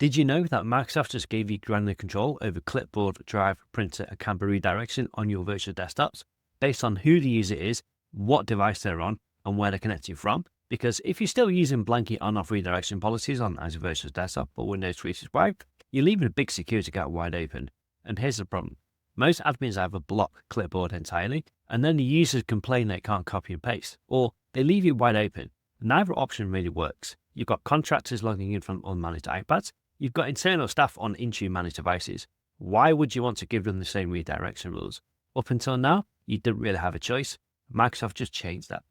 Did you know that Microsoft just gave you granular control over clipboard, drive, printer, and camera redirection on your virtual desktops based on who the user is, what device they're on, and where they're connected from? Because if you're still using blanket on-off redirection policies on Azure Virtual Desktop or Windows 365, you're leaving a big security gap wide open. And here's the problem. Most admins either block clipboard entirely, and then the users complain they can't copy and paste, or they leave it wide open. Neither option really works. You've got contractors logging in from unmanaged iPads. You've got internal staff on Intune-managed devices. Why would you want to give them the same redirection rules? Up until now, you didn't really have a choice. Microsoft just changed that.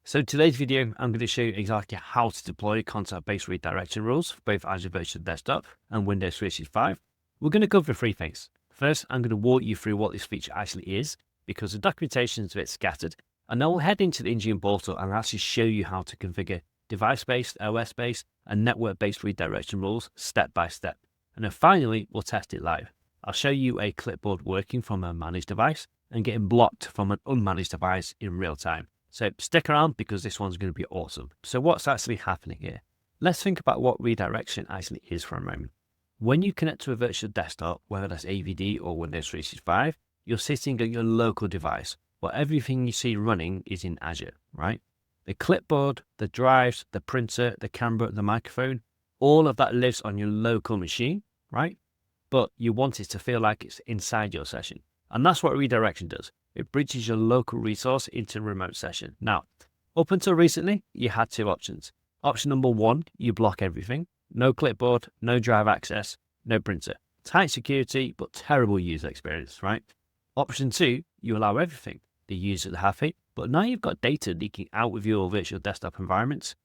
So today's video, I'm going to show you exactly how to deploy context-based redirection rules for both Azure Virtual Desktop and Windows 365. We're going to cover three things. First, I'm going to walk you through what this feature actually is, because the documentation is a bit scattered. And then we'll head into the Intune portal and actually show you how to configure device-based, OS-based, and network-based redirection rules step by step. And then finally, we'll test it live. I'll show you a clipboard working from a managed device and getting blocked from an unmanaged device in real time. So stick around because this one's going to be awesome. So what's actually happening here? Let's think about what redirection actually is for a moment. When you connect to a virtual desktop, whether that's AVD or Windows 365, you're sitting at your local device, where everything you see running is in Azure, right? The clipboard, the drives, the printer, the camera, the microphone, all of that lives on your local machine, right? But you want it to feel like it's inside your session. And that's what redirection does. It bridges your local resource into a remote session. Now, up until recently, you had two options. Option number one, you block everything. No clipboard, no drive access, no printer. Tight security, but terrible user experience, right? Option two, you allow everything. The users are happy, but now you've got data leaking out of your virtual desktop environments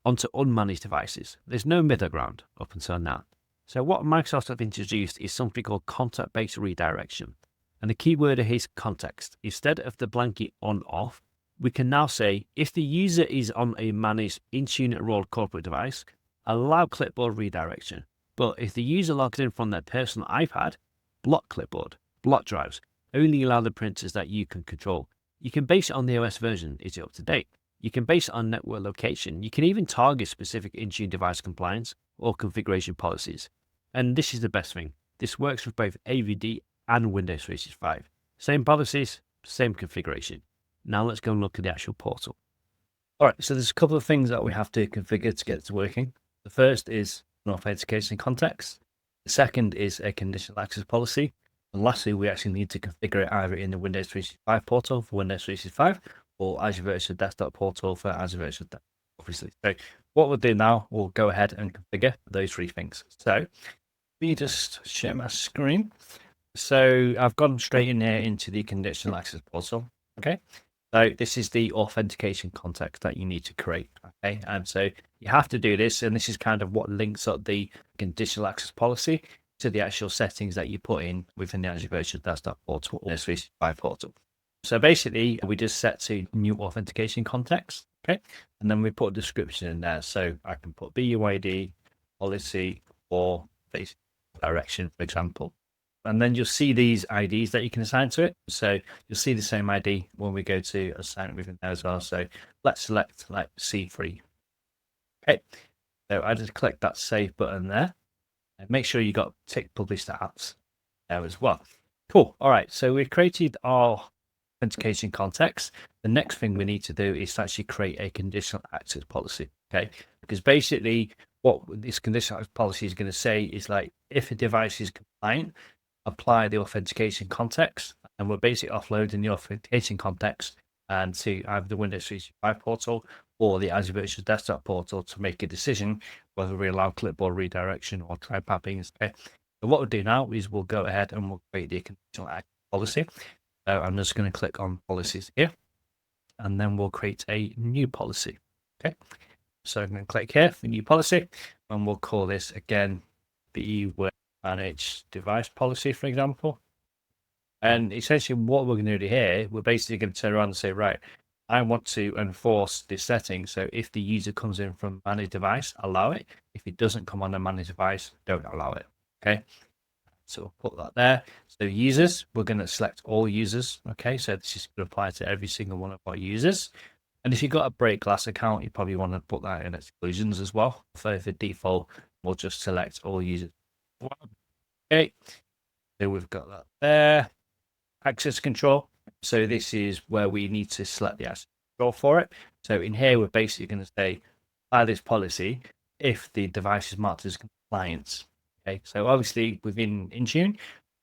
onto unmanaged devices. There's no middle ground up until now. So what Microsoft have introduced is something called context-based redirection. And the key word here is context. Instead of the blanket on-off, we can now say if the user is on a managed Intune-enrolled corporate device, allow clipboard redirection. But if the user logs in from their personal iPad, block clipboard, block drives, only allow the printers that you can control. You can base it on the OS version, is it up to date? You can base it on network location. You can even target specific Intune device compliance or configuration policies. And this is the best thing. This works with both AVD and Windows 365. Same policies, same configuration. Now let's go and look at the actual portal. All right, so there's a couple of things that we have to configure to get it working. The first is an Authentication Context. The second is a Conditional Access Policy. And lastly, we actually need to configure it either in the Windows 365 portal for Windows 365 or Azure Virtual Desktop portal for Azure Virtual Desktop, obviously. So what we'll do now, we'll go ahead and configure those three things. So let me just share my screen. So I've gone straight in here into the Conditional Access portal. Okay. So this is the authentication context that you need to create. Okay. And so you have to do this. And this is kind of what links up the Conditional Access Policy to the actual settings that you put in within the Azure Virtual Desktop portal or 365 portal. So basically, we just set to new authentication context, okay? And then we put a description in there. So I can put BUID, policy, or basic direction, for example. And then you'll see these IDs that you can assign to it. So you'll see the same ID when we go to assign it within there as well. So let's select like C3. Okay, so I just click that save button there. And make sure you got tick publish apps there as well. Cool. All right. So we've created our authentication context. The next thing we need to do is to actually create a conditional access policy. Okay. Because basically what this conditional access policy is going to say is like, if a device is compliant, apply the authentication context. And we're basically offloading the authentication context and to either the Windows 365 portal or the Azure Virtual Desktop portal to make a decision whether we allow clipboard redirection or try mapping. Okay. So what we'll do now is we'll go ahead and we'll create the conditional access policy. So I'm just going to click on policies here, and then we'll create a new policy. Okay. So I'm going to click here for new policy, and we'll call this again the managed device policy, for example. And essentially what we're going to do here, we're basically going to turn around and say, right, I want to enforce this setting. So if the user comes in from managed device, allow it. If it doesn't come on a managed device, don't allow it. Okay. So we'll put that there. So users, we're going to select all users. Okay. So this is going to apply to every single one of our users. And if you've got a break glass account, you probably want to put that in exclusions as well for the default we'll just select all users. Okay, so we've got that there. Access control. So this is where we need to select the access control for it. So in here, we're basically going to say, apply this policy if the device is marked as compliance. Okay, so obviously within Intune,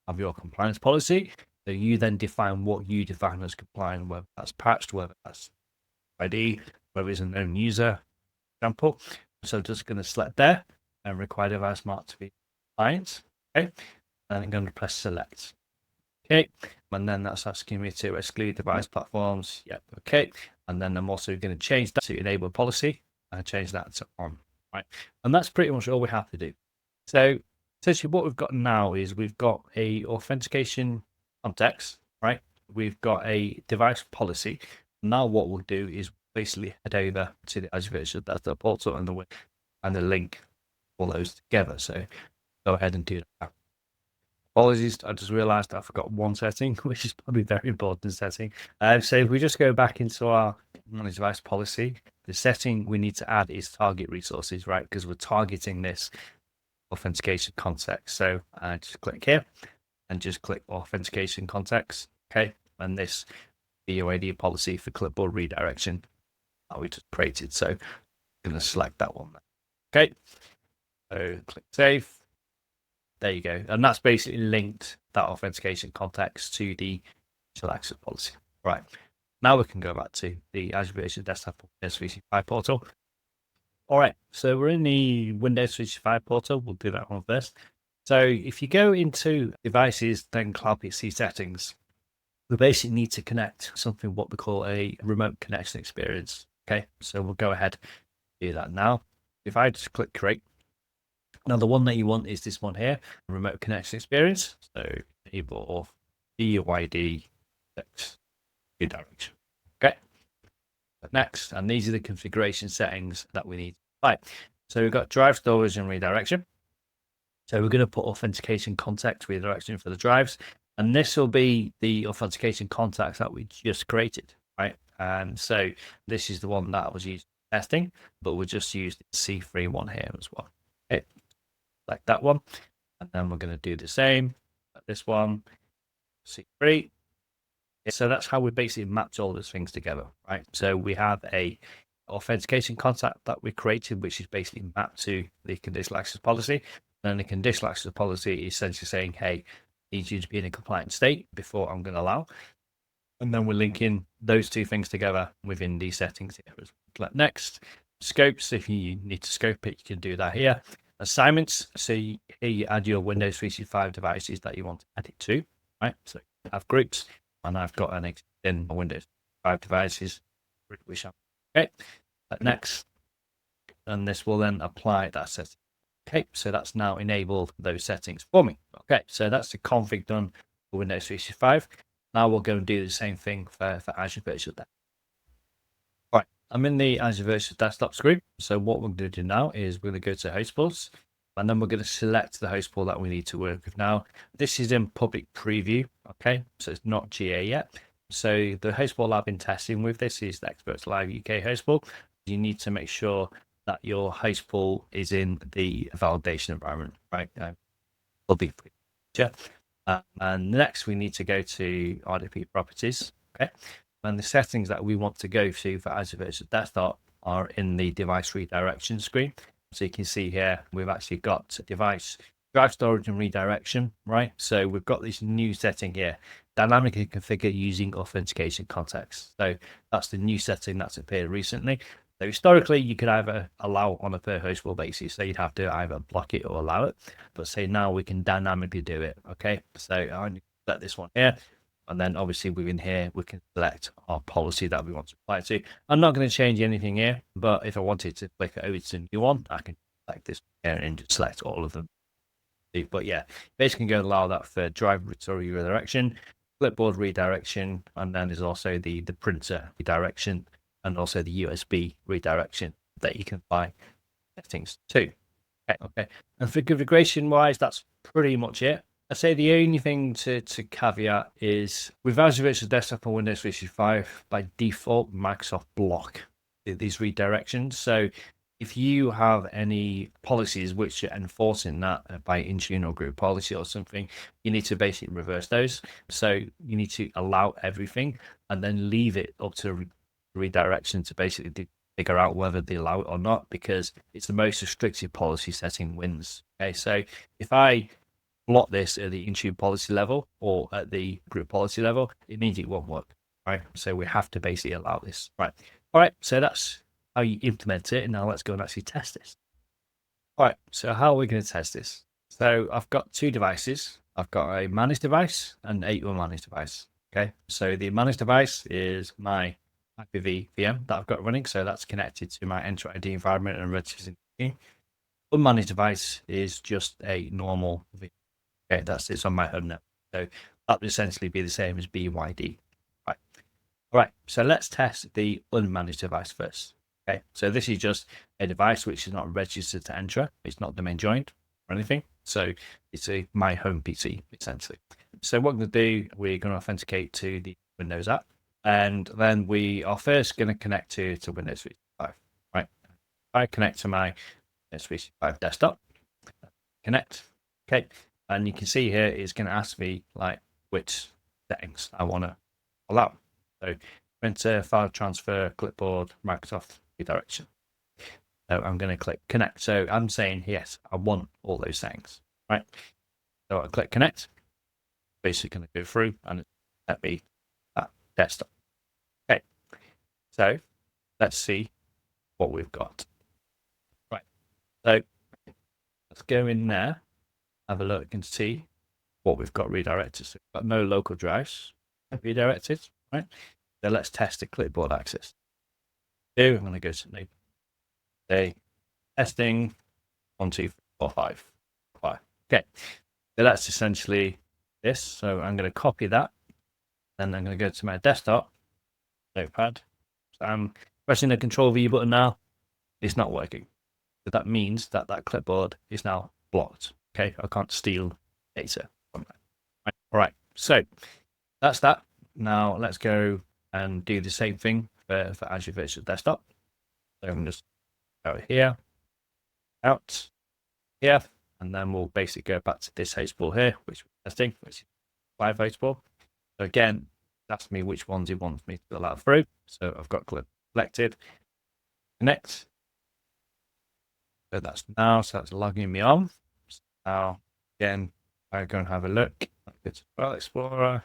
have your compliance policy. So you then define what you define as compliant, whether that's patched, whether that's ID, whether it's a known user, example. So just going to select there and require device marked to be compliant. Okay, and I'm going to press select. Okay, and then that's asking me to exclude device platforms. Yep, okay. And then I'm also going to change that to enable policy and change that to on. Right, and that's pretty much all we have to do. So essentially what we've got now is we've got a authentication context, right? We've got a device policy. Now what we'll do is basically head over to the Azure version, that's the portal and the link all those together. So go ahead and do that. Apologies, I just realized I forgot one setting, which is probably a very important setting. So if we just go back into our managed device policy, the setting we need to add is target resources, right? Because we're targeting this authentication context. So just click here and just click authentication context. Okay, and this BOID policy for clipboard redirection that we just created. So I'm going to select that one. Okay, so click save. There you go. And that's basically linked that authentication context to the Conditional Access Policy. Right. Now we can go back to the Azure Virtual Desktop Windows 365 portal. All right. So we're in the Windows 365 portal. We'll do that one first. So if you go into devices, then Cloud PC settings, we basically need to connect something what we call a remote connection experience. Okay. So we'll go ahead and do that now. If I just click create. Now, the one that you want is this one here, remote connection experience. So enable BOID redirection. Okay. Next, and these are the configuration settings that we need. Right. So we've got drive storage and redirection. So we're going to put authentication context redirection for the drives. And this will be the authentication context that we just created. Right. And so this is the one that was used for testing, but we'll just use the C3 one here as well. Okay. Like that one, and then we're going to do the same this one, C3. So that's how we basically mapped all those things together, right? So we have a authentication contact that we created, which is basically mapped to the conditional access policy. And the conditional access policy is essentially saying, hey, I need you to be in a compliant state before I'm going to allow. And then we're linking those two things together within these settings here. Like next, scopes. If you need to scope it, you can do that here. Assignments, so here you add your Windows 365 devices that you want to add it to, right? So you have groups, and I've got an existing Windows 5 devices, which I'm okay. Next, and this will then apply that setting. Okay, so that's now enabled those settings for me. Okay, so that's the config done for Windows 365. Now we'll go and do the same thing for Azure Virtual Desktop. Right, I'm in the Azure Virtual Desktop screen. So what we're going to do now is we're going to go to host pools, and then we're going to select the host pool that we need to work with now. This is in public preview, okay? So it's not GA yet. So the host pool I've been testing with this is the Experts Live UK host pool. You need to make sure that your host pool is in the validation environment, right? Public preview. And next we need to go to RDP properties, okay? And the settings that we want to go to for Azure Virtual Desktop are in the device redirection screen. So you can see here, we've actually got device drive storage and redirection, right? So we've got this new setting here, dynamically configure using authentication context. So that's the new setting that's appeared recently. So historically, you could either allow on a per host pool basis, so you'd have to either block it or allow it. But say now we can dynamically do it, okay? So I'm set this one here. And then obviously within here, we can select our policy that we want to apply to. I'm not going to change anything here, but if I wanted to click it over to a new one, I can select this here and just select all of them. But yeah, basically going to allow that for drive redirection, clipboard redirection, and then there's also the printer redirection and also the USB redirection that you can apply settings to. Okay. And for configuration wise, that's pretty much it. I'd say the only thing to caveat is with Azure Virtual Desktop on Windows 365, by default, Microsoft block these redirections. So if you have any policies which are enforcing that by Intune or group policy or something, you need to basically reverse those. So you need to allow everything and then leave it up to redirection to basically figure out whether they allow it or not, because it's the most restrictive policy setting wins. Okay, so if I block this at the Intune policy level or at the group policy level, it means it won't work. Right, so we have to basically allow this. Right, all right, so that's how you implement it. And now let's go and actually test this. All right, so how are we going to test this? So I've got two devices. I've got a managed device and a unmanaged device. Okay, so the managed device is my AVD VM that I've got running. So that's connected to my Entra ID environment and registered. Unmanaged device is just a normal VM. Okay, it's on my home network. So that would essentially be the same as BYD. Right. All right, so let's test the unmanaged device first. Okay, so this is just a device which is not registered to Entra. It's not domain joined or anything. So it's my home PC, essentially. So what we're going to do, we're going to authenticate to the Windows app. And then we are first going to connect to Windows 365. Right. I connect to my Windows 365 desktop. Connect. Okay. And you can see here it's going to ask me like which settings I want to allow. So printer, file transfer, clipboard, Microsoft Redirection. So I'm going to click connect. So I'm saying, yes, I want all those settings, right? So I click connect, basically going to go through and let me that desktop. Okay. So let's see what we've got. Right. So let's go in there, have a look and see what we've got redirected. So we've got no local drives redirected, right? So let's test the clipboard access. I'm going to go to neighbor. Say testing 1, 2, 3, 4, 5. Okay, so that's essentially this. So I'm going to copy that, then I'm going to go to my desktop notepad. So I'm pressing the Control V button now. It's not working. So that means that that clipboard is now blocked. Okay, I can't steal data from that. Right. All right, so that's that. Now let's go and do the same thing for Azure Virtual Desktop. So I'm just out here, out here, and then we'll basically go back to this host pool here, which we're testing, which is 5 host pool. So again, that's me which ones it wants me to allow through. So I've got selected, connect. So that's now, so that's logging me on. So now, again, I go and have a look. Go to File Explorer,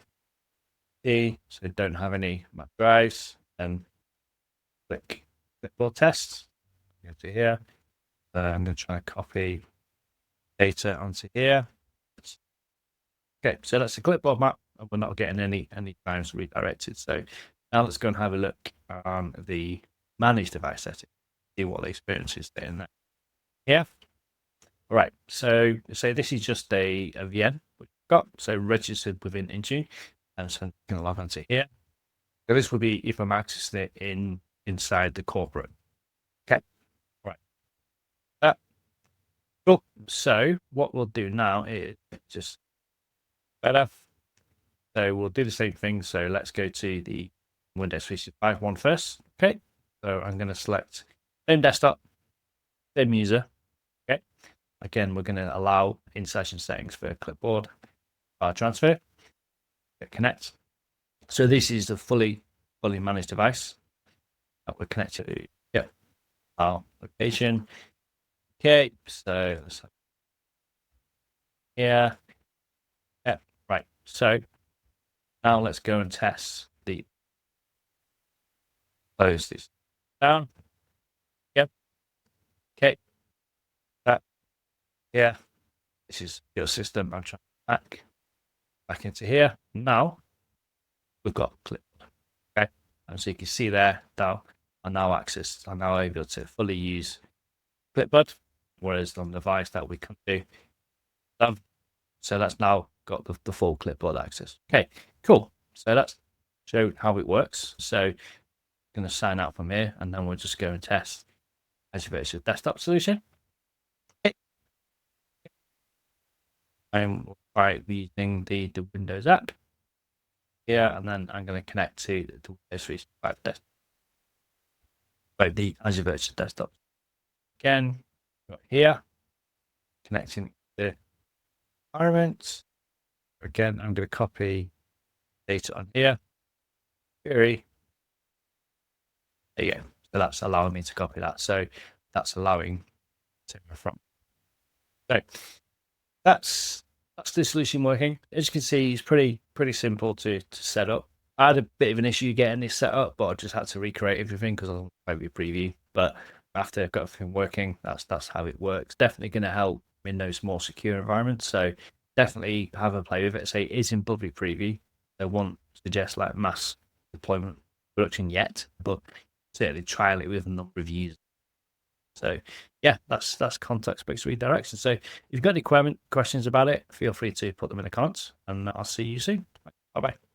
so don't have any Mac drives, and click clipboard tests. Go to here. I'm going to try to copy data onto here. Okay, so that's the clipboard map, and we're not getting any drives redirected. So now let's go and have a look on the managed device setting, see what the experience is there in there. Yeah. All right. So this is just a VM we've got, so registered within Intune, and so I'm going to log onto here. So this would be if I'm accessing it inside the corporate. Okay. All right. Cool. So what we'll do now is just better. So we'll do the same thing. So let's go to the Windows 365 one first. Okay. So I'm going to select same desktop, same user. Okay. Again, we're going to allow in-session settings for clipboard, file transfer, connect. So this is the fully managed device that we're connected to. Yeah. Our location. Okay. So let's yeah. Yeah. Right. So now let's go and test the close this down. Yep. Okay. That. Yeah. This is your system. I'm trying back into here. Now we've got clipboard. Okay. And so you can see there now I'm now able to fully use clipboard, whereas on the device that we can do. So that's now got the full clipboard access. Okay, cool. So that's show how it works. So I'm going to sign out from here, and then we'll just go and test Azure Virtual Desktop solution. Okay. I'm using the Windows app here, and then I'm going to connect to the Windows 365 desktop, the Azure Virtual Desktop. Again, got here, connecting the environment. Again, I'm going to copy data on here. Query. There you go. So that's allowing me to copy that. So that's allowing to from. So that's the solution working. As you can see, it's pretty simple to set up. I had a bit of an issue getting this set up, but I just had to recreate everything because I'll maybe preview. But after I've got everything working, that's how it works. Definitely going to help in those more secure environments. So definitely have a play with it. Say it is in public preview. I won't suggest like mass deployment production yet, but certainly trial it with a number of users. So yeah, that's context-based redirection. So if you've got any questions about it, feel free to put them in the comments, and I'll see you soon. Bye bye.